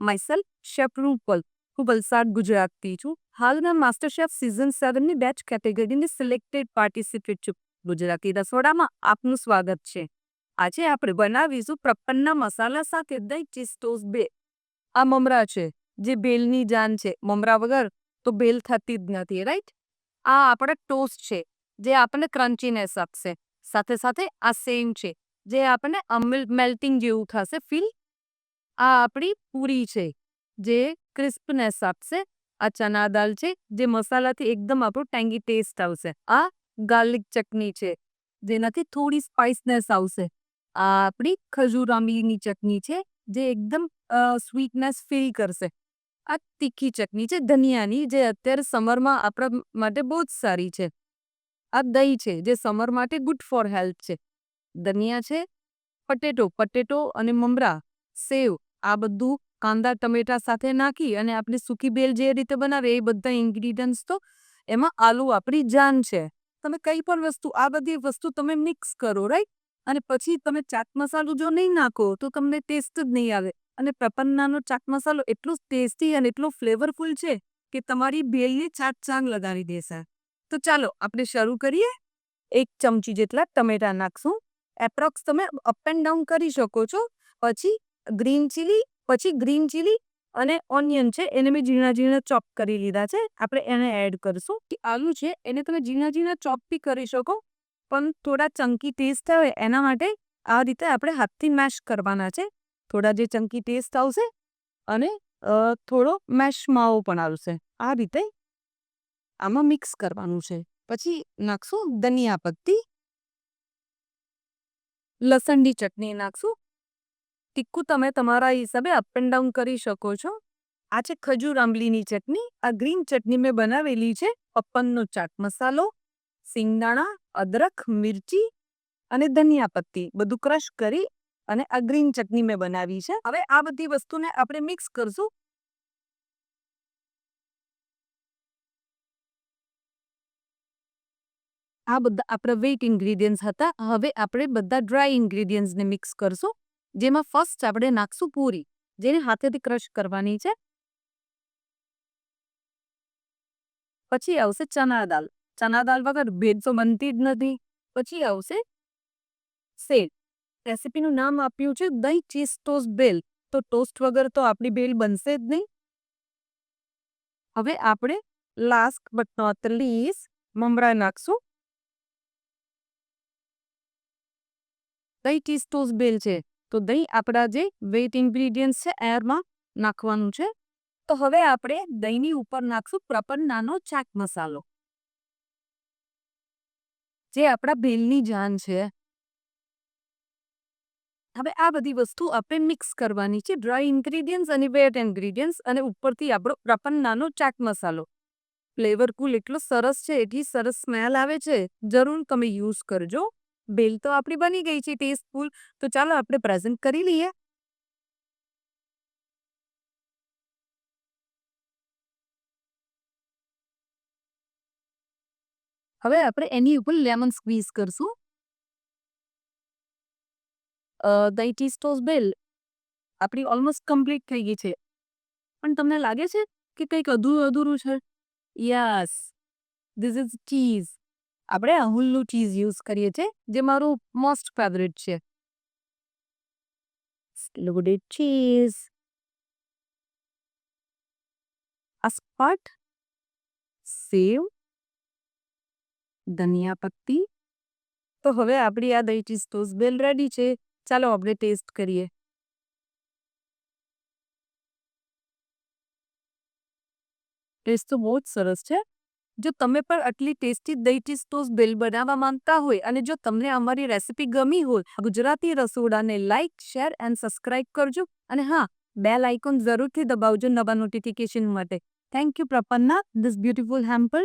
Myself chef Rupal. હું વલસાડ ગુજરાતથી છું. હાલના માસ્ટર શેફ સિઝન 7ની બેચ કેટેગરીની સિલેક્ટેડ પાર્ટિસિપેટ છું. ગુજરાતી રસોડામાં આપનું સ્વાગત છે. આજે આપણે બનાવીશું પ્રપન્ના મસાલા સાથે દહીં ચીઝ ટોસ્ટ બે. આ મમરા છે જે ભેલની જાન છે. મમરા વગર તો ભેલ થતી જ નથી, રાઈટ? આ આપણે ટોસ્ટ છે જે આપણને ક્રન્ચીનેસ આપશે. સાથે સાથે આ સેમ છે જે આપણને મેલ્ટિંગ જેવું થશે ફીલ. આ આપણી પૂરી છે જે ક્રિસ્પનેસ આપશે. આ ચના દાળ છે જે મસાલાથી એકદમ આપણું ટેંગી ટેસ્ટ આવશે. આ ગાર્લિક ચટણી છે જેનાથી થોડી સ્પાઇસનેસ આવશે. આ આપણી ખજૂર આંબલીની ચટણી છે જે એકદમ સ્વીટનેસ ફીલ કરશે. આ તીખી ચટણી છે ધનિયાની જે અત્યારે સમરમાં આપણા માટે બહુ જ સારી છે. આ દહીં છે જે સમર માટે ગુડ ફોર હેલ્થ છે. ધનિયા છે, પટેટો અને મમરા, સેવ, આ બધું કાંદા ટમેટા સાથે નાખી અને આપણે સૂકી ભેલ જે રીતે બનાવે એ બધા ઇન્ગ્રીડિયન્ટ્સ તો એમાં આલુ આપણી જાન છે. તમે કઈ પણ વસ્તુ આ બધી વસ્તુ તમે મિક્સ કરો, રાઈટ? અને પછી તમે ચાટ મસાલો જો નહીં નાખો તો તમને ટેસ્ટ જ નહીં આવે. અને પ્રપન્નાનો ચાટ મસાલો એટલો ટેસ્ટી અને એટલો ફ્લેવરફુલ છે કે તમારી ભેલની ચાટ લગાવી દેશે. તો ચાલો આપણે શરૂ કરીએ. 1 ચમચી જેટલા ટમેટા નાખશું. એપ્રોક્સ તમે અપ એન્ડ ડાઉન કરી શકો છો. પછી ગ્રીન ચીલી અને ઓનિયન છે એને મેં ઝીણા ચોપ કરી લીધા છે. આપણે એને એડ કરશું. આલુ છે એને તમે ઝીણા ચોપ બી કરી શકો, પણ થોડા ચંકી ટેસ્ટ આવે એના માટે આ રીતે આપણે હાથથી મેશ કરવાના છે. થોડા જે ચંકી ટેસ્ટ આવશે અને થોડો મેશ માવો પણ આવશે. આ રીતે આમાં મિક્સ કરવાનું છે. પછી નાખશું ધનિયા પત્તી, લસણની ચટણી નાખશું. તીખું તમે તમારા હિસાબે અપ એન્ડ ડાઉન કરી શકો છો. આ છે ખજૂર આંબલીની ચટણી. આ ગ્રીન ચટણી મેં બનાવેલી છે. પપ્પનનો ચાટ મસાલો, સિંગદાણા, અદરક, મિરચી અને ધનિયા પત્તી બધું ક્રશ કરી અને આ ગ્રીન ચટણી મેં બનાવી છે. હવે આ બધી વસ્તુને આપણે મિક્સ કરશું. આ બધા આપણા વેટ ઇન્ગ્રીડિયન્ટ્સ હતા. હવે આપણે બધા ડ્રાય ઇન્ગ્રીડિયન્ટ્સને મિક્સ કરશું. જેમાં ફર્સ્ટ આપણે નાખશું પૂરી, જેને હાથેથી ક્રશ કરવાની છે. પછી આવશે ચના દાળ. ચના દાળ વગર ભેલ તો બનતી જ નથી. પછી આવશે સેવ. રેસીપીનું નામ આપ્યું છે દહીં ચીઝ ટોસ્ટ ભેલ. તો ટોસ્ટ વગર તો આપણી ભેલ બનશે જ નહીં. હવે આપણે લાસ્ટ બટ નોટ લીસ્ટ મમરા નાખશું. દહીં ચીઝ ટોસ્ટ ભેલ છે તો દહીં આપણા જે વેટ ઇન્ગ્રીડિયન્ટ્સ છે એમાં નાખવાનું છે. તો હવે આપણે દહીંની ઉપર નાખશું પ્રપન્નાનો ચાટ મસાલો જે આપણા ભેલની જાન છે. હવે આ બધી વસ્તુ આપણે મિક્સ કરવાની છે. ડ્રાય ઇન્ગ્રીડિયન્ટ્સ અને વેટ ઇન્ગ્રીડિયન્ટ્સ અને ઉપરથી આપણો પ્રપન્નાનો ચાટ મસાલો. ફ્લેવરફુલ એટલો સરસ છે, એટલી સરસ સ્મેલ આવે છે. જરૂર તમે યુઝ કરજો. ભેલ તો આપણી બની ગઈ છે ટેસ્ટફુલ. તો ચાલો આપણે પ્રેઝન્ટ કરી લઈએ. હવે આપણે એની ઉપર લેમન સ્ક્વીઝ કરશું. દહીં ચીઝ ટોસ્ટ ભેલ આપણી ઓલમોસ્ટ કમ્પ્લીટ થઈ ગઈ છે. પણ તમને લાગે છે કે કંઈક અધૂરું છે? Yes, this is cheese. આપણે અમૂલનું ચીઝ યુઝ કરીએ છીએ જે મારું મોસ્ટ ફેવરેટ છે. લોડેડ ચીઝ, અસ્પટ, સેવ, ધનિયા પત્તી. તો હવે આપણી આ દહીં ચીઝ ટોસ્ટ ભેલ રેડી છે. ચાલો આપણે ટેસ્ટ કરીએ. ટેસ્ટ તો બહુ જ સરસ છે. જો તમે પણ આટલી ટેસ્ટી દહીં ચીઝ ટોસ્ટ ભેલ બનાવવા માંગતા હોય અને જો તમને અમારી રેસીપી ગમી હોય ગુજરાતી રસોડાને લાઇક, શેર એન્ડ સબસ્ક્રાઇબ કરજો. અને હા, બેલ આઇકોન જરૂરથી દબાવજો નવા નોટિફિકેશન માટે. Thank you Prapanna, this beautiful hamper.